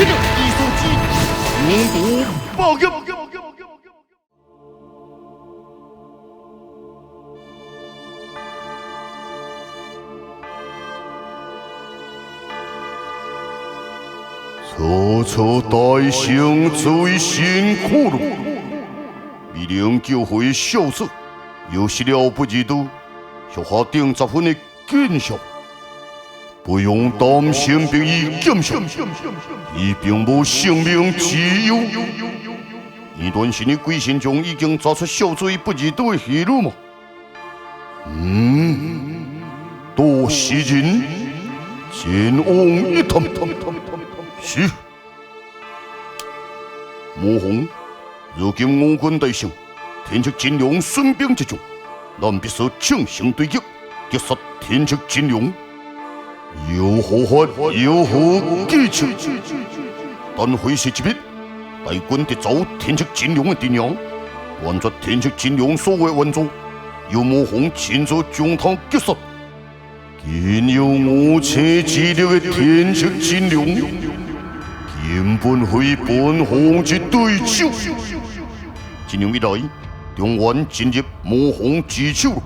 这个艺术机，你报告。楚楚大圣最辛苦了，未能救回小子，又失了不知道，小下定10分的见效。不用担心兵役减少，伊并无性命之忧。你担心的鬼神中已经查出小子不知道的下落吗？多时人前往一探。是。魔红，如今我军大胜，天竺金龙孙兵之中，咱必须乘胜对击，击杀天竺金龙。有何法？有何计策？但会是一笔，大军得走天竺金龙的敌人，完绝天竺金龙所谓援助，由魔红亲自将他击杀。仅有5千之力的天竺金龙，根本非本红之对手。这样一来，中原进入魔红之手。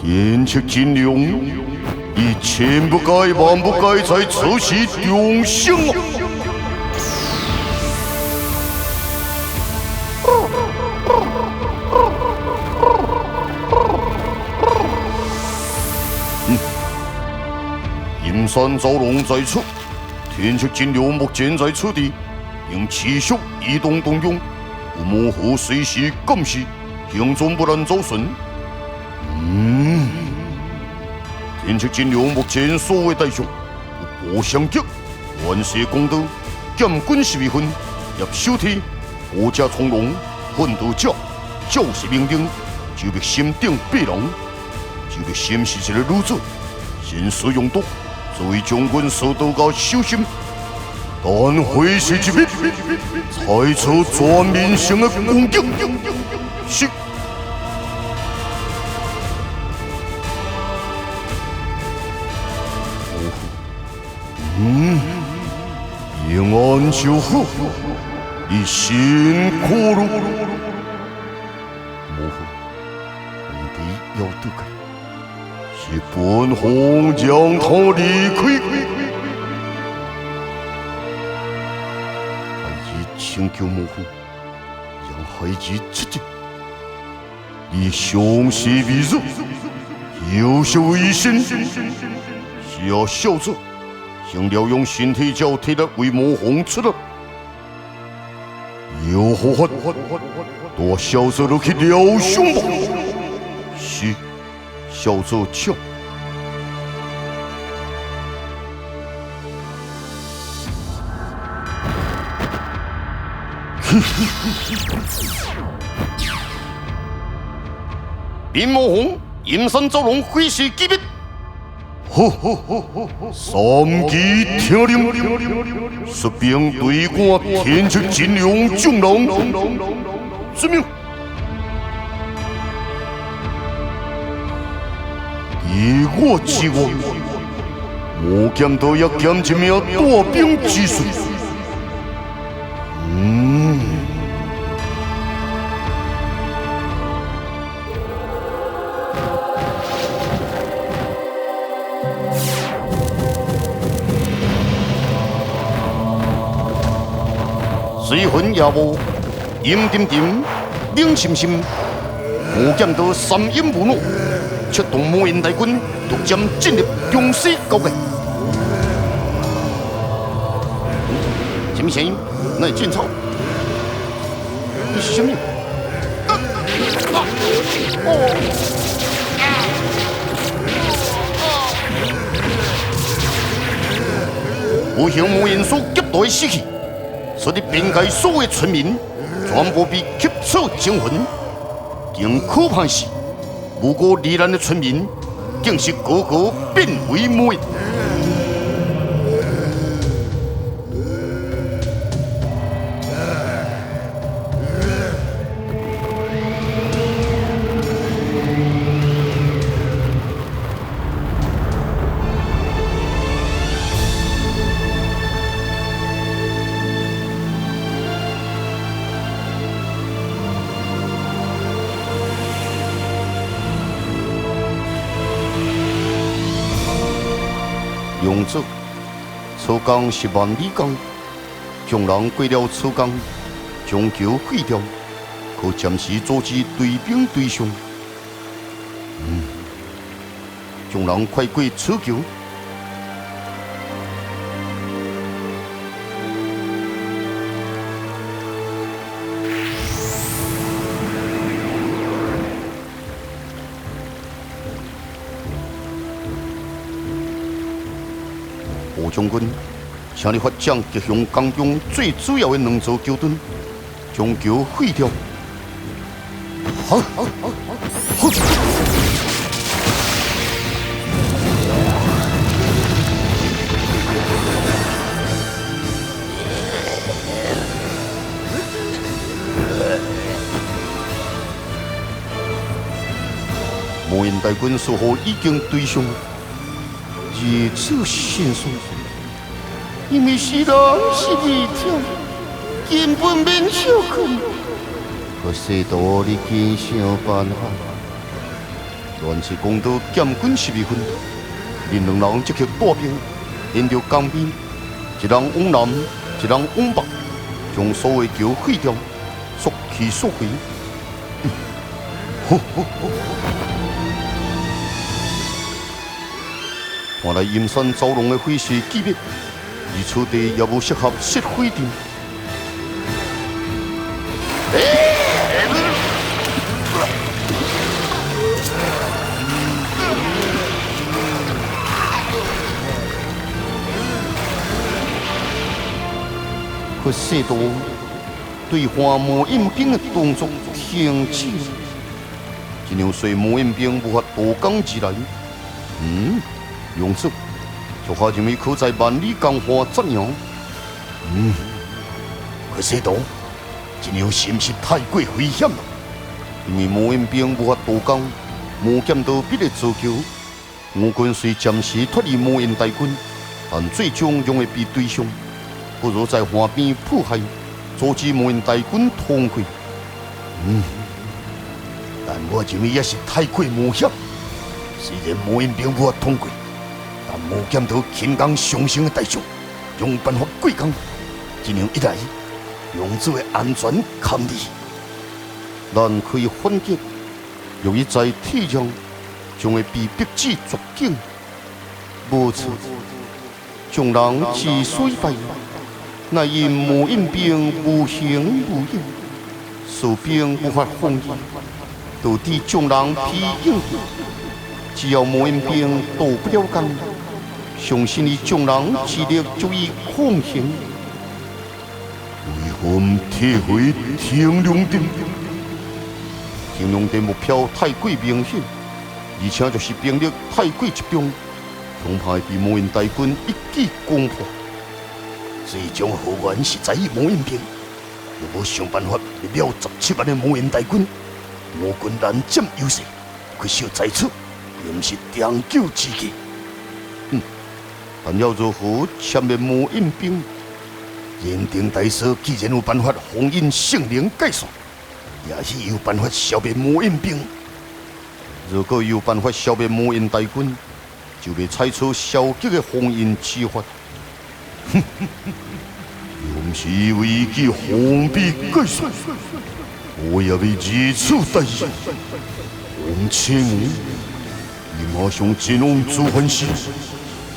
天竺金龙，你千不该万不该在此时中伤啊！阴山招龙在此，天竺金龙目前在此地，并持续移动动用，有模糊随时监视，行踪不难找寻。天竺金龙目前所谓大将，有波相击、万世功德、剑棍12分、叶守体、五甲从龙、混斗甲、教士命令，就必心顶背狼，就必心是一个女子，先使用毒。作为将军所得到小心，但会是一笔猜测全面性的攻击。是。平安就好，你辛苦了。模糊，红弟要得开。是本皇将他离开，孩子请求母后让孩子出境。你雄势未弱，有些危险，需要小子想调用身体交替的为魔皇出来。有何法？带小子落去疗伤吧。是。小子请。林魔红，阴山招龙会师击灭。三级听令，率兵对赶天竺金龙众人。遵命。以我之我，无剑道也剑一名大兵之术。水魂也无，阴沉沉，冷深深，无剑道三阴无怒。出动魔人大军，独占进入中西高地。什么声音？那是剑草。这是什么？不幸魔人所劫夺的死气，使得边界所有村民全部被吸收精魂。更可怕是。无辜罹难的村民，竟是个个变为魔人。者，此江是万里江，众人过了此江，将桥毁掉，可暂时阻止对兵对象。众人快过此桥。胡将军，请你发将吉祥江中最主要的两座桥墩，将桥毁掉。好。无印大军似乎已经对上，如此迅速，因为是人是二条，根本免小看。可西道你紧想办法，乱世公道减军12分，恁两人即刻带兵，沿着江边，一人往南，一人往北，将所有桥毁掉，速去速回。看来阴山走廊的火势激烈，而此地也无适合设火阵。可西道对换魔印兵的动作停止了，这样随魔印兵无法渡江而来。用此，就好认为可在万里江畔怎样？可西道，这样是不是太过危险了？因为魔印兵无法渡江，魔剑道必须造桥。我军虽暂时脱离魔印大军，但最终仍会被对上。不如在岸边迫害，阻止魔印大军通过。但我认为也是太过冒险。虽然魔印兵无法通过，但魔剑道轻江上升的大将，用办法过江。这样一来，用子的安全堪虑。咱可以反击，由于在体上将会被逼至绝境。无错，众人之所以败，乃因魔印兵无形无影，士兵无法防御，导致众人疲硬。只要魔印兵渡不了江，相信你众人之力足以抗衡。为何唔退回天龙殿？天龙殿目标太过明显，而且就是兵力太过集中，恐怕会被魔印大军一击攻破。这种好援是在于魔印兵，若无想办法灭了17万的魔印大军，魔军难占优势，缺少在此。也不是长久之计。但要如何歼灭魔印兵？认定大师既然有办法封印圣灵界线，也是有办法消灭魔印兵。如果有办法消灭魔印大军，就会采取消极的封印之法。又不是为去封闭界线，我也会如此大意。王青云。你马上前往朱番市，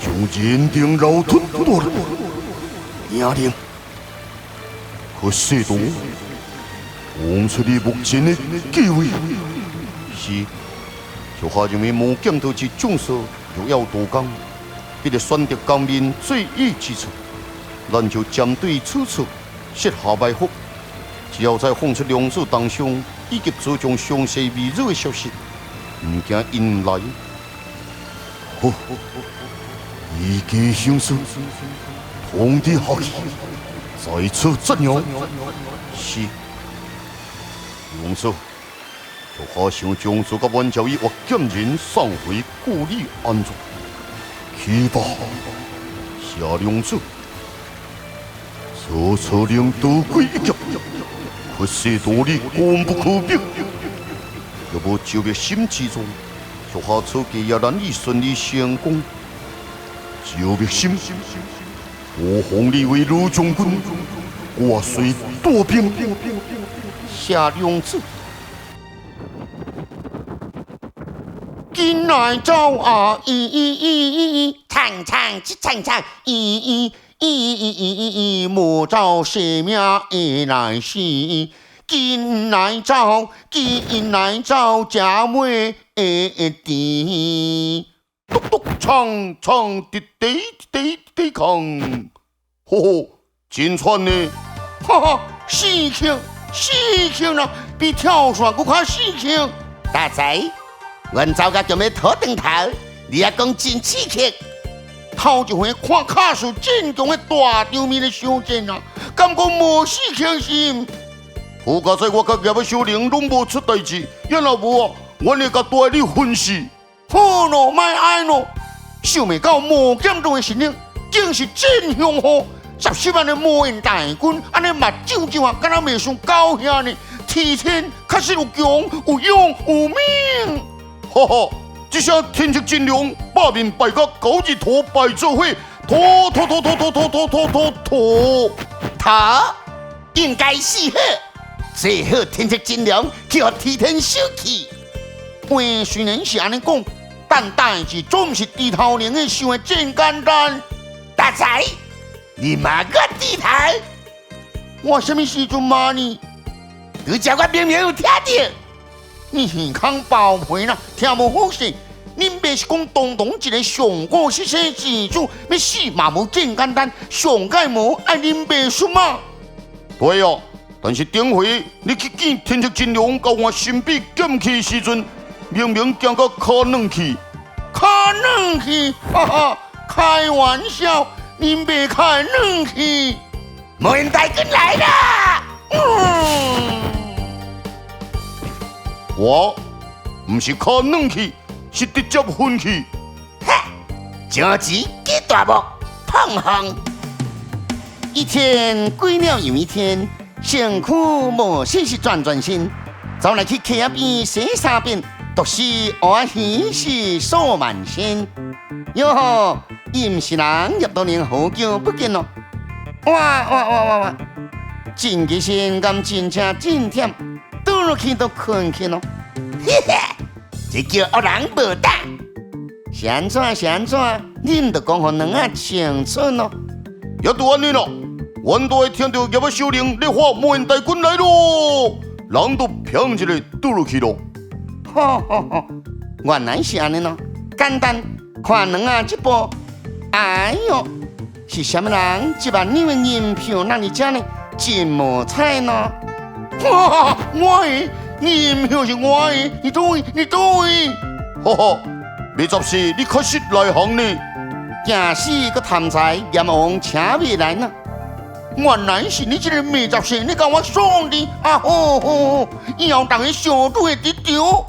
将认定老屯夺来。命令，可西道，讲出你目前的计划。是，就下认为魔剑道之将士若要渡江，必须选择江面最易之处。咱就针对此处设下埋伏，只要在放出两子当上，以及注将详细未入的消息，唔惊引来。以计行事，通知下去，在此怎样？是，用手，就好想将这个万教义或剑人送回故里安葬。去吧，下良子，此次令得归一劫，可惜道理功不可灭。若无就灭心之中。就下此计也难以顺利成功。赵必心，我封你为卢将军，我虽多兵下梁子。今来走啊，唱唱去唱唱，莫走生命的来时。今来走，家妹的地。嘟嘟唱唱滴滴滴滴空，吼吼，真喘呢！哈哈，死庆啦，比跳伞更较死庆。大仔，阮走甲叫咩土长头，你也讲真刺激。头一回看卡士正强的大场面的相见啊，感觉无死庆心。好佳哉，我甲叶要小玲拢无出代志，要若无啊，阮会甲带你分尸。好咯，莫爱咯，想未到魔剑中的神灵，竟是真凶好！10万的魔人大军，安尼目睭睭啊，敢若未算高遐呢？天天确实有强有勇有命，哈哈！这下天职真龙，八面拜甲九日土拜做伙，土，他应该是好，最好天职真龙去互天天收去。话虽然是安尼讲。但代志总是低头人的想的真简单。大仔，你骂我低头？我什么时阵骂你？你叫我明明有听到。你耳孔爆皮啦，听无好势。恁爸是讲东东一个上古时世之主，要死嘛无真简单，上界无爱恁爸输嘛。对哦，但是顶回你去见天职真龙，甲我神秘剑气时阵。明明讲到卡软去，哈哈，开玩笑，恁别开软去，魔人大军来啦！我唔是卡软去，是直接昏去。哈，将子给大木碰碰。一天过了又一天，辛苦无先是转身，走来去溪仔边洗沙边。独是欢喜是数万仙，哟吼！伊毋是人，入多年好久不见咯。哇！真个性感，真正真忝，倒落去都困去咯。嘿嘿，这叫恶人无胆。是安怎？恁着讲互两啊清楚咯。也拄安尼咯，阮都会听到叶要小玲咧喊魔人大军来咯，人都砰一个倒落去咯。原来是安尼咯，简单看两啊这部，哎哟，是什么人1万两的银票让你这呢？真无彩呢！哇，我的银票是我的，你对，哈哈，未十四你确实来行呢，惊死个贪财阎王请未来呢。原来是你这个未十四，你甲我爽的啊！好，以后大家相对会得着。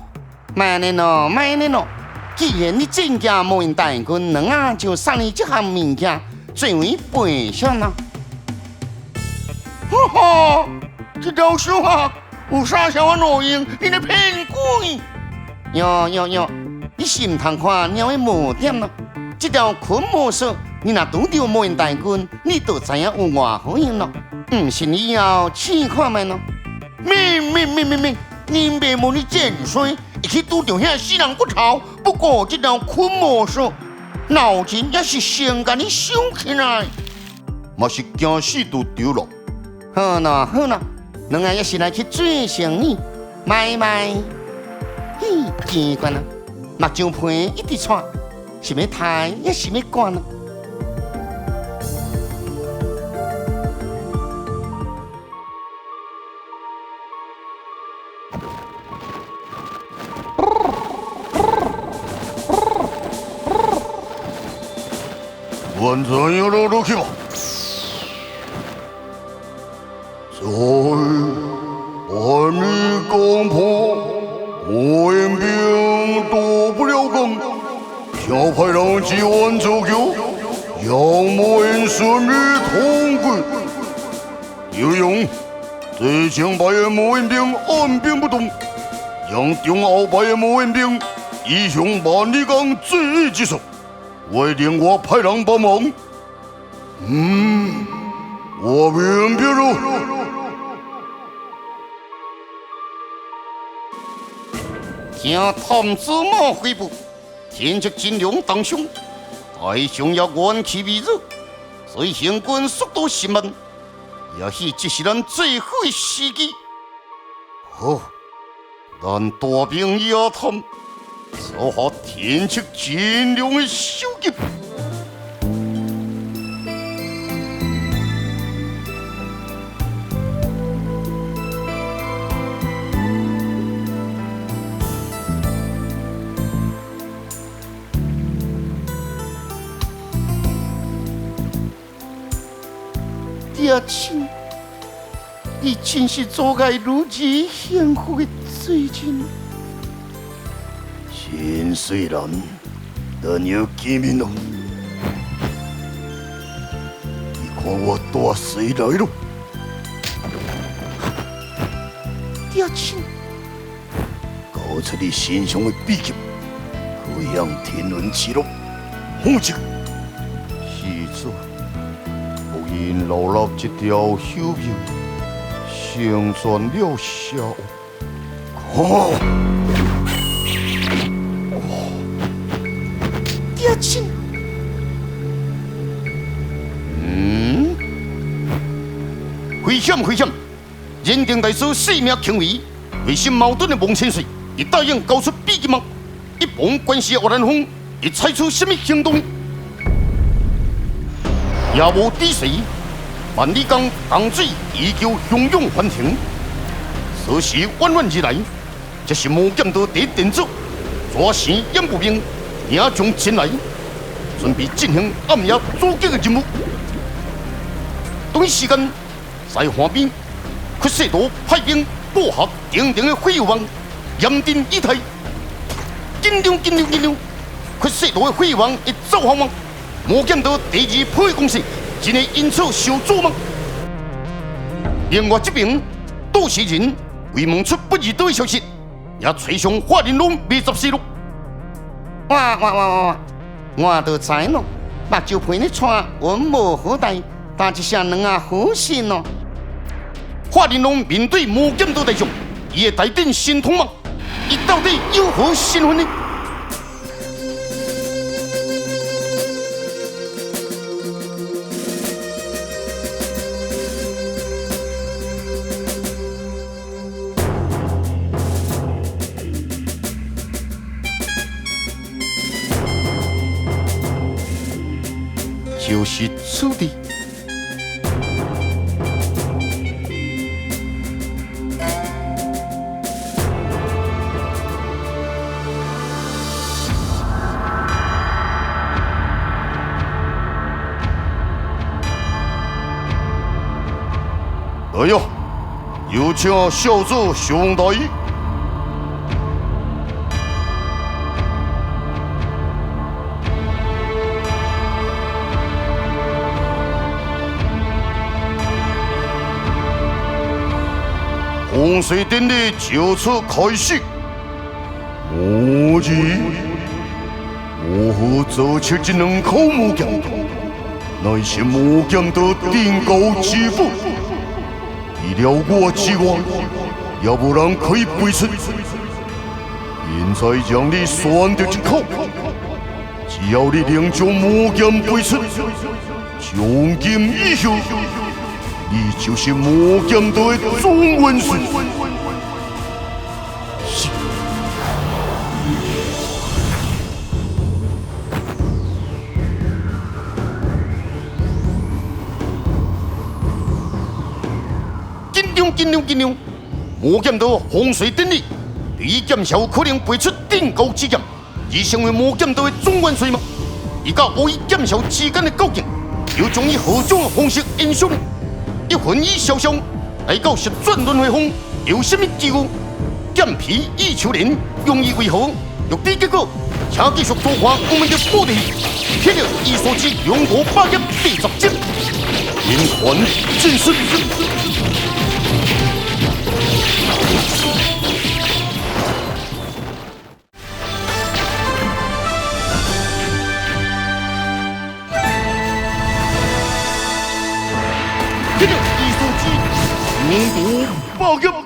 慢呢咯，既然你真正魔人大军，两啊就送你这项物件作为赔偿啦。哈哈，这条书啊，有啥想法内容？你在骗鬼？哟，你是唔通看鸟的无点咯？这条捆魔术，你若拄到魔人大军，你就知影有偌好用咯。唔信以后试看觅咯。咩，恁爸无你真衰。会去拄着遐死人骨头，不过这条捆魔术，脑筋也是先甲你想起来，嘛是惊死都丢咯。好咯，两个也是来去追上你，买，嘿，奇怪啦，目睭皮一直喘，是要抬也是要关啊。万怎样落去吧？在外面攻破，魔人兵夺不了根，飘派人几万走救，让魔人顺利通过。有用，最前排的魔人兵按兵不动，让中后排的魔人兵移向万里港最一之手。会令我派人帮忙。我明白了。听探子马回报，天竺金龙当凶，大雄要元气未热，所以行军速度甚慢，也许这是咱最好的时机。好，咱大兵压探，守好天竺金龙的首级。爹亲，你真是做个如此幸福的罪人。新虽然，但有见面了。你看我大水来了。爹亲，交出你身上的秘籍，可以向天伦之乐奉旨。是子。因落入一条朽命，成全了社哦，爹亲，危险危险！认定大师性命轻微，内心矛盾的孟千岁，已答应交出秘籍吗？一帮关系恶然风，会采取什么行动？也无底水，万里江江水依旧汹涌翻腾。此时弯弯而来，这是魔剑道第一点子，抓生掩不明，也将前来，准备进行暗夜阻击的任务。同一时间，在岸边，屈世道派兵布下定定的火网，严阵以待。紧张！屈世道的火网一走航网。魔剑道第二破坏攻势，真会因此受阻吗？另外这边，杜氏人为问出不义道的消息，也吹上华林龙未十四路。我都知咯，目睭陪你穿，我无好歹，但一下两啊好心咯。华林龙面对魔剑道大将，伊会带定神通吗？伊到底有何身份呢？就是此地。来呀，有请小子上台。洪水典礼就此开始。魔子，我何做出这两口魔剑，乃是魔剑道顶高之父。除了我之外，也无人可以背出。现在让你选择一口，只要你能将魔剑背出，从今以后。你就是魔剑道的总元帅。是。紧张！魔剑道洪水典礼，第一剑有可能背出顶高之剑，而成为魔剑道的总元帅吗？而甲我与剑鞘之间的交剑，又将以何种方式演出呢？一魂已消伤，来到十转轮回风，有什么机遇？剑皮已秋莲，用意为何？欲知结果，请继续多看我们的播题。听着伊所知龙虎八剑第10集，连环震身。报业